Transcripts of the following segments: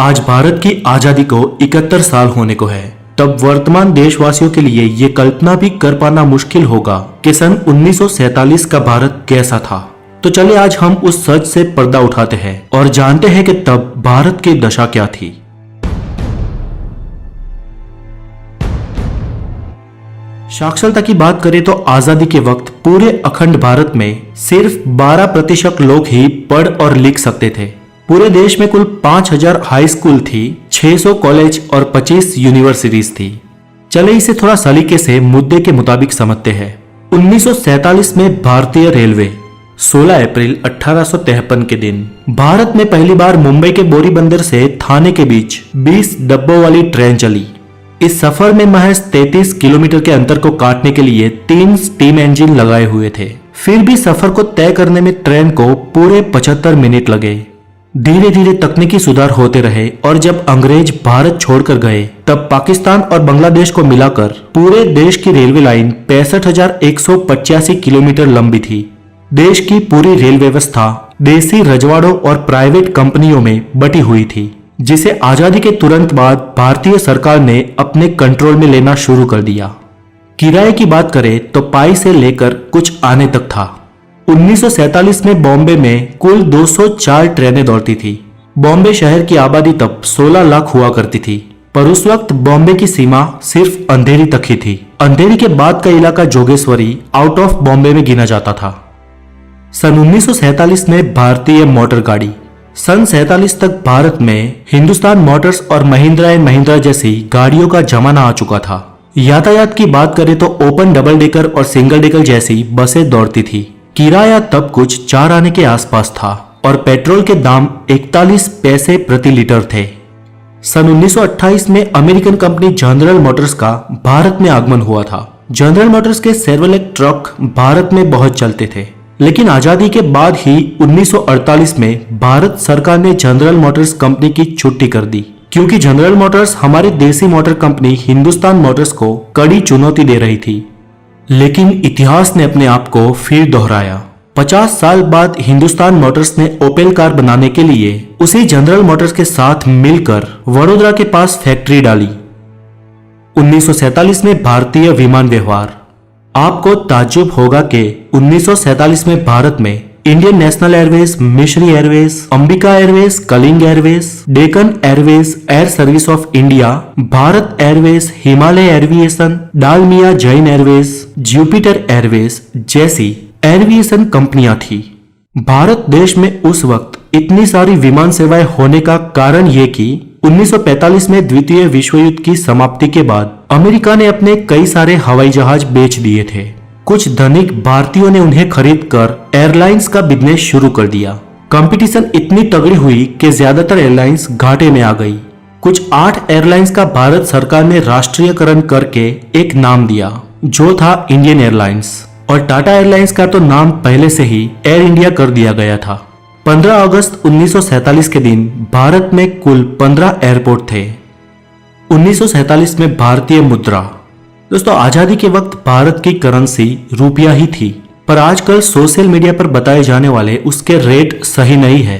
आज भारत की आजादी को 71 साल होने को है। तब वर्तमान देशवासियों के लिए ये कल्पना भी कर पाना मुश्किल होगा कि सन 1947 का भारत कैसा था। तो चलिए आज हम उस सच से पर्दा उठाते हैं और जानते हैं कि तब भारत की दशा क्या थी। साक्षरता की बात करें तो आजादी के वक्त पूरे अखंड भारत में सिर्फ 12% लोग ही पढ़ और लिख सकते थे। पूरे देश में कुल 5000 हाई स्कूल थी, 600 कॉलेज और 25 यूनिवर्सिटीज थी। चले इसे थोड़ा सलीके से मुद्दे के मुताबिक समझते हैं। 1947 में भारतीय रेलवे 16 अप्रैल 1853 के दिन भारत में पहली बार मुंबई के बोरी बंदर से थाने के बीच 20 डब्बों वाली ट्रेन चली। इस सफर में महज 33 किलोमीटर के अंतर को काटने के लिए 3 स्टीम इंजन लगाए हुए थे। फिर भी सफर को तय करने में ट्रेन को पूरे 75 मिनट लगे। धीरे धीरे तकनीकी सुधार होते रहे और जब अंग्रेज भारत छोड़कर गए तब पाकिस्तान और बांग्लादेश को मिलाकर पूरे देश की रेलवे लाइन 65,185 किलोमीटर लंबी थी। देश की पूरी रेल व्यवस्था देसी रजवाड़ों और प्राइवेट कंपनियों में बटी हुई थी, जिसे आजादी के तुरंत बाद भारतीय सरकार ने अपने कंट्रोल में लेना शुरू कर दिया। किराए की बात करें तो पाई से लेकर कुछ आने तक था। 1947 में बॉम्बे में कुल 204 ट्रेनें दौड़ती थी। बॉम्बे शहर की आबादी तब 16 लाख हुआ करती थी, पर उस वक्त बॉम्बे की सीमा सिर्फ अंधेरी तक ही थी। अंधेरी के बाद का इलाका जोगेश्वरी आउट ऑफ बॉम्बे में गिना जाता था। सन 1947 में भारतीय मोटर गाड़ी। सन 47 तक भारत में हिंदुस्तान मोटर्स और महिंद्रा एंड महिंद्रा जैसी गाड़ियों का जमाना आ चुका था। यातायात की बात करें तो ओपन डबल डेकर और सिंगल डेकर जैसी बसें दौड़ती थी। किराया तब कुछ 4 आने के आसपास था और पेट्रोल के दाम 41 पैसे प्रति लीटर थे। सन 1928 में अमेरिकन कंपनी जनरल मोटर्स का भारत में आगमन हुआ था। जनरल मोटर्स के शेवरलेट ट्रक भारत में बहुत चलते थे, लेकिन आजादी के बाद ही 1948 में भारत सरकार ने जनरल मोटर्स कंपनी की छुट्टी कर दी, क्योंकि जनरल मोटर्स हमारी देसी मोटर कंपनी हिंदुस्तान मोटर्स को कड़ी चुनौती दे रही थी। लेकिन इतिहास ने अपने आप को फिर दोहराया। 50 साल बाद हिंदुस्तान मोटर्स ने ओपेल कार बनाने के लिए उसी जनरल मोटर्स के साथ मिलकर वडोदरा के पास फैक्ट्री डाली। 1947 में भारतीय विमान व्यवहार। आपको ताज्जुब होगा कि 1947 में भारत में Indian National Airways, Mistry Airways, Ambika Airways, Kalinga Airways, Deccan Airways, Air Service of India, Bharat Airways, Himalaya Aviation, Dalmia Jain Airways, Jupiter Airways जैसी एविएशन कंपनियां थी। भारत देश में उस वक्त इतनी सारी विमान सेवाएं होने का कारण ये कि 1945 में द्वितीय विश्व युद्ध की समाप्ति के बाद अमेरिका ने अपने कई सारे हवाई जहाज बेच दिए थे। कुछ धनिक भारतीयों ने उन्हें खरीदकर एयरलाइंस का बिजनेस शुरू कर दिया। कंपटीशन इतनी तगड़ी हुई कि ज्यादातर एयरलाइंस घाटे में आ गई। कुछ 8 एयरलाइंस का भारत सरकार ने राष्ट्रीयकरण करके एक नाम दिया, जो था इंडियन एयरलाइंस, और टाटा एयरलाइंस का तो नाम पहले से ही एयर इंडिया कर दिया गया था। 15 अगस्त 1947 के दिन भारत में कुल 15 एयरपोर्ट थे। 1947 में भारतीय मुद्रा। दोस्तों, आजादी के वक्त भारत की करेंसी रुपया ही थी, पर आजकल सोशल मीडिया पर बताए जाने वाले उसके रेट सही नहीं है।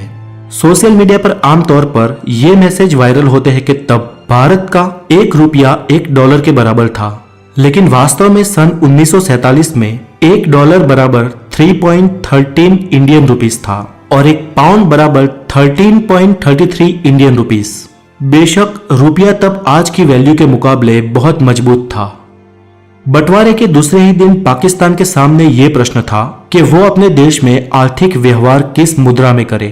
सोशल मीडिया पर आमतौर पर यह मैसेज वायरल होते हैं कि तब भारत का 1 रुपया $1 के बराबर था, लेकिन वास्तव में सन 1947 में $1 बराबर 3.13 इंडियन रुपीस था और 1 पाउंड बराबर 13.33 इंडियन रुपीस। बेशक रुपया तब आज की वैल्यू के मुकाबले बहुत मजबूत था। बंटवारे के दूसरे ही दिन पाकिस्तान के सामने ये प्रश्न था कि वो अपने देश में आर्थिक व्यवहार किस मुद्रा में करे,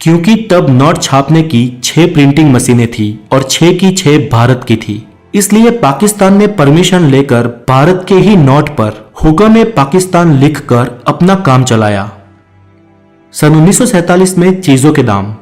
क्योंकि तब नोट छापने की 6 प्रिंटिंग मशीनें थी और 6 की 6 भारत की थी। इसलिए पाकिस्तान ने परमिशन लेकर भारत के ही नोट पर हुक्म पाकिस्तान लिखकर अपना काम चलाया। सन 1947 में चीजों के दाम।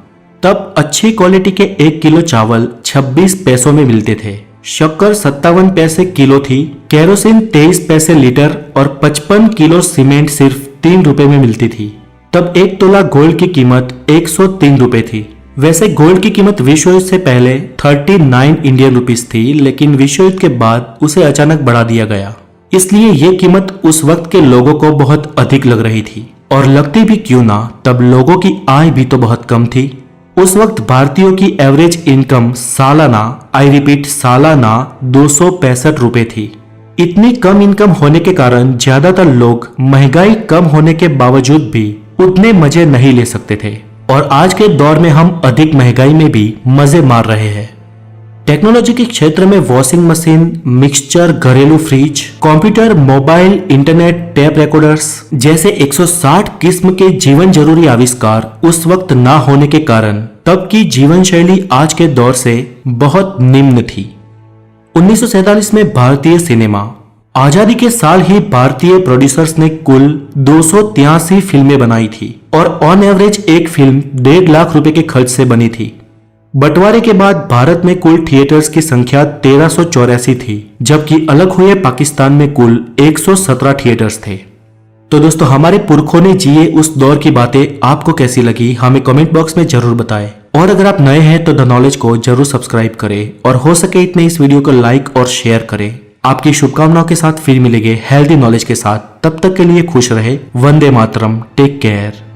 तब अच्छी क्वालिटी के 1 किलो चावल 26 पैसों में मिलते थे, शक्कर 57 पैसे किलो थी, केरोसिन 23 पैसे लीटर और 55 किलो सीमेंट सिर्फ 3 रुपए में मिलती थी। तब 1 तोला गोल्ड की कीमत 103 रुपए थी। वैसे गोल्ड की कीमत विश्व युद्ध से पहले 39 इंडियन रुपीस थी, लेकिन विश्व युद्ध के बाद उसे अचानक बढ़ा दिया गया। इसलिए ये कीमत उस वक्त के लोगों को बहुत अधिक लग रही थी, और लगती भी क्यों ना, तब लोगों की आय भी तो बहुत कम थी। उस वक्त भारतीयों की एवरेज इनकम सालाना, आई रिपीट सालाना 265 रुपए थी। इतनी कम इनकम होने के कारण ज्यादातर लोग महंगाई कम होने के बावजूद भी उतने मजे नहीं ले सकते थे और आज के दौर में हम अधिक महंगाई में भी मजे मार रहे हैं। टेक्नोलॉजी के क्षेत्र में वॉशिंग मशीन, मिक्सचर, घरेलू fridge, computer, mobile, internet, tape recorders जैसे 160 किस्म के जीवन जरूरी आविष्कार उस वक्त ना होने के कारण तब की जीवन शैली आज के दौर से बहुत निम्न थी। 1947 में भारतीय सिनेमा आजादी के साल ही भारतीय प्रोड्यूसर्स ने कुल 283 फिल्में बनाई थी और ऑन एवरेज एक फिल्म 1.5 लाख रुपए के खर्च से बनी थी। बंटवारे के बाद भारत में कुल थिएटर्स की संख्या 1384 थी, जबकि अलग हुए पाकिस्तान में कुल 117 थिएटर्स थे। तो दोस्तों, हमारे पुरखों ने जिए उस दौर की बातें आपको कैसी लगी हमें कमेंट बॉक्स में जरूर बताएं। और अगर आप नए हैं तो द नॉलेज को जरूर सब्सक्राइब करें और हो सके इतने इस वीडियो को लाइक और शेयर करें। आपकी शुभकामनाओं के साथ फिर मिलेंगे हेल्दी नॉलेज के साथ। तब तक के लिए खुश रहे। वंदे मातरम। Take care.